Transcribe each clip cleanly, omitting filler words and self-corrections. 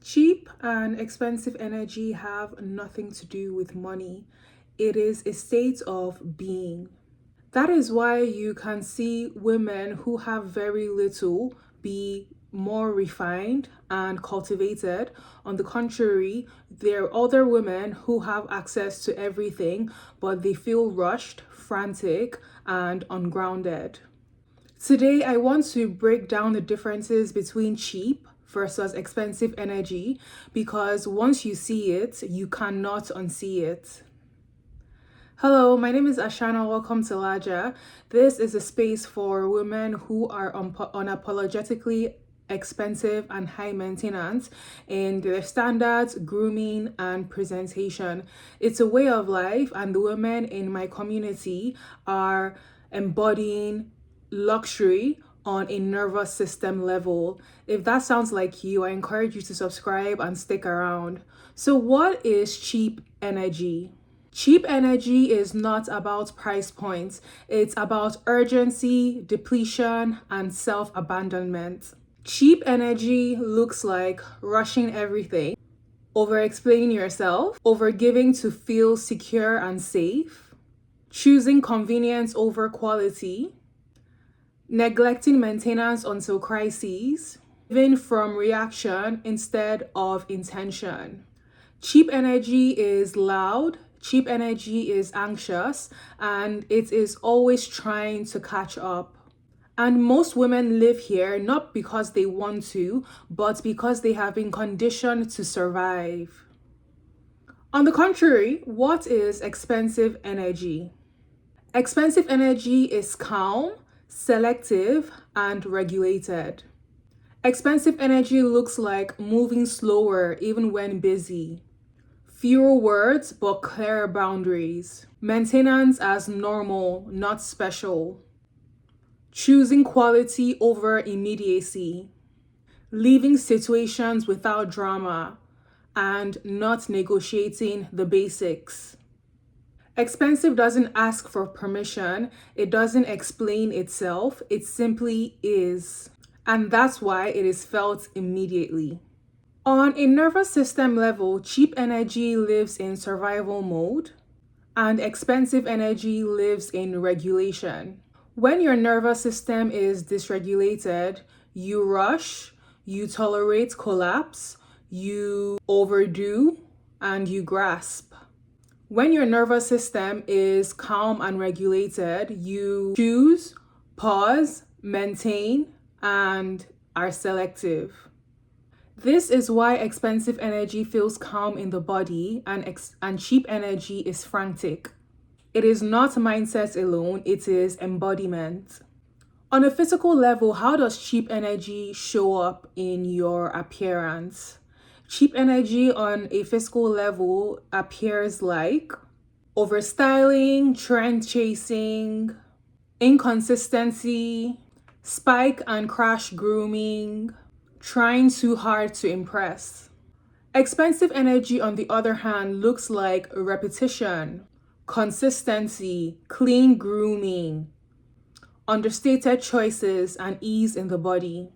Cheap and expensive energy have nothing to do with money. It is a state of being. That is why you can see women who have very little be more refined and cultivated. On the contrary, there are other women who have access to everything, but they feel rushed, frantic, and ungrounded. Today, I want to break down the differences between cheap versus expensive energy because once you see it, you cannot unsee it. Hello, my name is Ashana. Welcome to LAJA. This is a space for women who are unapologetically expensive and high maintenance in their standards, grooming, and presentation. It's a way of life, and the women in my community are embodying luxury on a nervous system level. If that sounds like you, I encourage you to subscribe and stick around. So, what is cheap energy? Cheap energy is not about price points. It's about urgency, depletion, and self-abandonment. Cheap energy looks like rushing everything, over-explaining yourself, over-giving to feel secure and safe, choosing convenience over quality, neglecting maintenance until crises, living from reaction instead of intention. Cheap energy is loud, cheap energy is anxious, and it is always trying to catch up. And most women live here not because they want to, but because they have been conditioned to survive. On the contrary, what is expensive energy? Expensive energy is calm, selective, and regulated. Expensive energy looks like moving slower even when busy. Fewer words but clear boundaries. Maintenance as normal, not special. Choosing quality over immediacy. Leaving situations without drama and not negotiating the basics. Expensive doesn't ask for permission, it doesn't explain itself, it simply is. And that's why it is felt immediately. On a nervous system level, cheap energy lives in survival mode, and expensive energy lives in regulation. When your nervous system is dysregulated, you rush, you tolerate collapse, you overdo, and you grasp. When your nervous system is calm and regulated, you choose, pause, maintain, and are selective. This is why expensive energy feels calm in the body and cheap energy is frantic. It is not mindset alone, it is embodiment. On a physical level, how does cheap energy show up in your appearance? Cheap energy on a physical level appears like overstyling, trend chasing, inconsistency, spike and crash grooming, trying too hard to impress. Expensive energy, on the other hand, looks like repetition, consistency, clean grooming, understated choices, and ease in the body.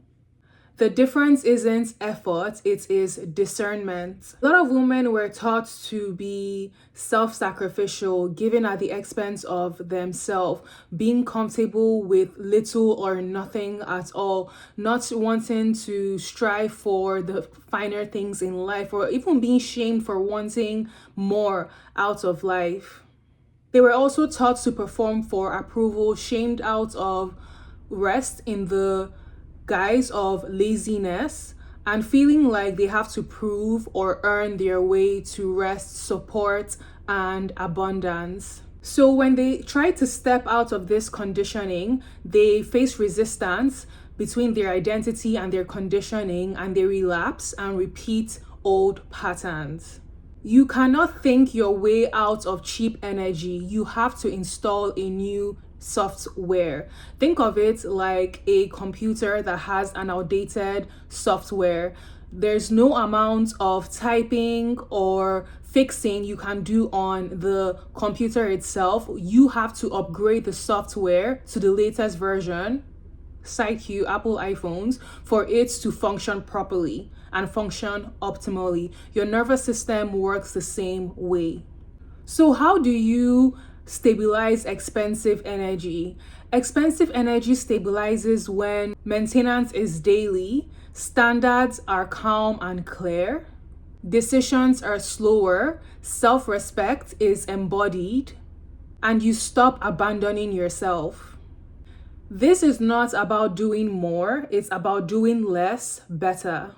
The difference isn't effort, it is discernment. A lot of women were taught to be self-sacrificial, giving at the expense of themselves, being comfortable with little or nothing at all, not wanting to strive for the finer things in life, or even being shamed for wanting more out of life. They were also taught to perform for approval, shamed out of rest in the guise of laziness, and feeling like they have to prove or earn their way to rest, support, and abundance. So when they try to step out of this conditioning, they face resistance between their identity and their conditioning, and they relapse and repeat old patterns. You cannot think your way out of cheap energy. You have to install a new software. Think of it like a computer that has an outdated software. There's no amount of typing or fixing you can do on the computer itself. You have to upgrade the software to the latest version, cite you Apple iPhones, for it to function properly. and function optimally. Your nervous system works the same way. So, how do you stabilize expensive energy? Expensive energy stabilizes when maintenance is daily, standards are calm and clear, decisions are slower, self respect is embodied, and you stop abandoning yourself. This is not about doing more, it's about doing less better.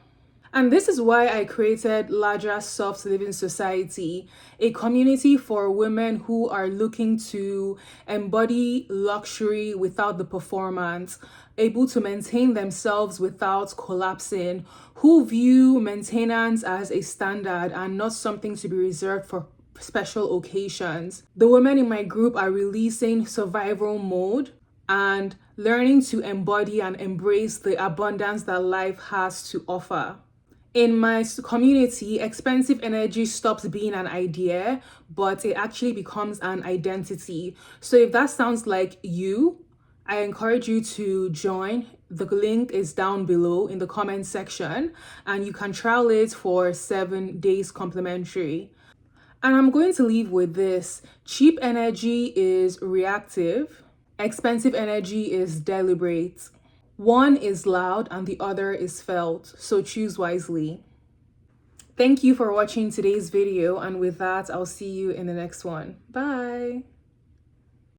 And this is why I created LAJA Soft Living Society, a community for women who are looking to embody luxury without the performance, able to maintain themselves without collapsing, who view maintenance as a standard and not something to be reserved for special occasions. The women in my group are releasing survival mode and learning to embody and embrace the abundance that life has to offer. In my community, expensive energy stops being an idea, but it actually becomes an identity. So if that sounds like you, I encourage you to join. The link is down below in the comment section, and you can trial it for 7 days complimentary. And I'm going to leave with this. Cheap energy is reactive. Expensive energy is deliberate. One is loud and the other is felt, so choose wisely. Thank you for watching today's video, and with that, I'll see you in the next one. Bye!